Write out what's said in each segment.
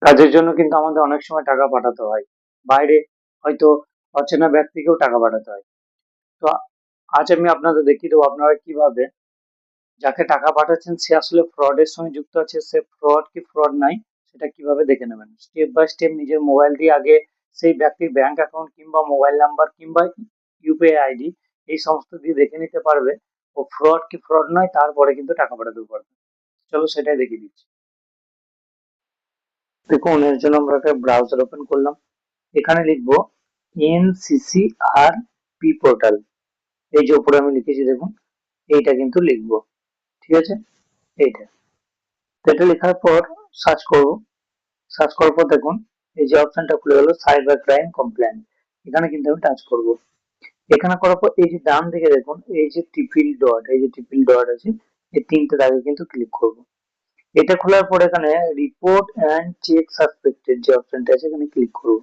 কাজের জন্য কিন্তু আমাদের অনেক সময় টাকা পাঠাতে হয় বাইরে, হয়তো অচেনা ব্যক্তিকেও টাকা পাঠাতে হয়। তো আজ আমি আপনাদের দেখিয়ে দেবো আপনারা কিভাবে যাকে টাকা পাঠাচ্ছেন সে আসলে ফ্রডের সঙ্গে যুক্ত আছে, সে ফ্রড কি ফ্রড নাই সেটা কিভাবে দেখে নেবেন। স্টেপ বাই স্টেপ নিজের মোবাইল দিয়ে আগে সেই ব্যক্তির ব্যাংক অ্যাকাউন্ট কিংবা মোবাইল নাম্বার কিংবা ইউপিআই আইডি এই সমস্ত দিয়ে দেখে নিতে পারবে ও ফ্রড কি ফ্রড নয়, তারপরে কিন্তু টাকা পাঠাতে পারবে। চলো সেটাই দেখিয়ে দিচ্ছি। দেখুন, এর জন্য আমরা একটা ব্রাউজার ওপেন করলাম। এখানে লিখবো NCCRP পোর্টাল। এই যে উপরে আমি লিখেছি দেখুন, এইটা কিন্তু লিখবো। ঠিক আছে, এইটা। তো এটা লেখার পর সার্চ করব। সার্চ করার পর দেখুন এই যে অপশনটা খুলে গেল সাইবার ক্রাইম কমপ্লেন। এখানে কিন্তু আমি টাচ করব। এখানে করার পর এই যে ডান দিকে দেখুন এই যে ট্রিপল ডট, এই যে ট্রিপল ডট আছে, এই তিনটে দাগে কিন্তু ক্লিক করব। এটা খোলার পর এখানে রিপোর্ট এন্ড চেক সাসপেক্টেড যে অপশনটা আছে এখানে ক্লিক করব।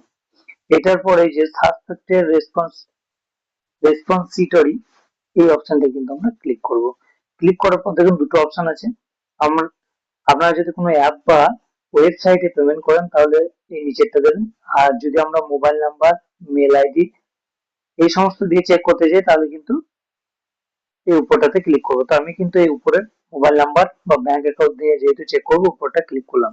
এটার পর এই যে সাসপেক্টেড রেসপন্সিটরি এই অপশনটা কিন্তু আমরা ক্লিক করব। ক্লিক করার পর দেখুন দুটো অপশন আছে। আমরা আপনারা যদি কোনো অ্যাপ বা ওয়েবসাইটে পেমেন্ট করেন তাহলে এই নিচেরটা দেবেন। আর যদি আমরা মোবাইল নাম্বার, মেল আইডি এই সমস্ত দিয়ে চেক করতে যাই তাহলে কিন্তু এই উপরটাতে ক্লিক করবো। তো আমি কিন্তু এই উপরে মোবাইল নাম্বার বা ব্যাংক অ্যাকাউন্ট দিয়ে যেহেতু চেক করবো উপরটা ক্লিক করলাম।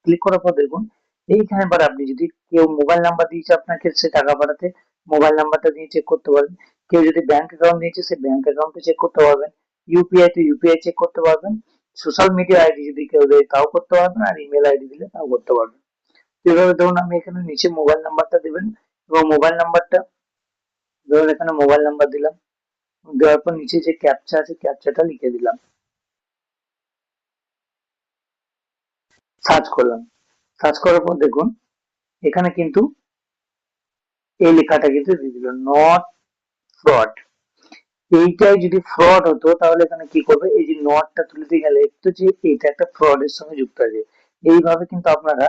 ক্লিক করার পর দেখুন এইখানে এবার আপনি যদি কেউ মোবাইল নাম্বার দিয়েছে আপনাকে সে টাকা পাঠাতে, মোবাইল নাম্বারটা দিয়ে চেক করতে পারবেন। কেউ যদি ব্যাংক অ্যাকাউন্ট দিয়েছে সে ব্যাংক অ্যাকাউন্টে চেক করতে পারবেন। ইউপিআই তো ইউপিআই চেক করতে পারবেন। সোশ্যাল মিডিয়া আইডি যদি কেউ দেয় তাও করতে পারবেন, আর ইমেল আইডি দিলে তাও করতে পারবেন। তো এভাবে ধরুন আমি এখানে নিচে মোবাইল নাম্বারটা দিবেন এবং মোবাইল নাম্বারটা ধরুন এখানে মোবাইল নাম্বার দিলাম। দেওয়ার পর নিচে যে ক্যাপচা আছে ক্যাপচাটা লিখে দিলাম। সার্চ করলাম। সার্চ করার পর দেখুন এখানে কিন্তু এই লেখাটা কিন্তু দিয়ে দিল নট ফ্রড। এইটাই যদি ফ্রড হতো তাহলে এখানে কি করবে, এই যে নটটা তুলে দিয়ে গেলে একটু যে এটা একটা ফ্রডের সঙ্গে যুক্ত আছে। এইভাবে কিন্তু আপনারা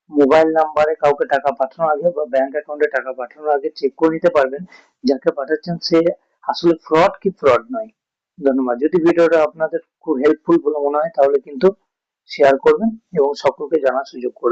মোবাইল নাম্বারে কাউকে টাকা পাঠানোর আগে বা ব্যাংক অ্যাকাউন্টে টাকা পাঠানোর আগে চেক করে নিতে পারবেন যাকে পাঠাচ্ছেন সে আসলে ফ্রড কি ফ্রড নয়। ধন্যবাদ। যদি ভিডিওটা আপনাদের খুব হেল্পফুল বলে মনে হয় তাহলে কিন্তু শেয়ার করবেন এবং সকলকে জানার সুযোগ করে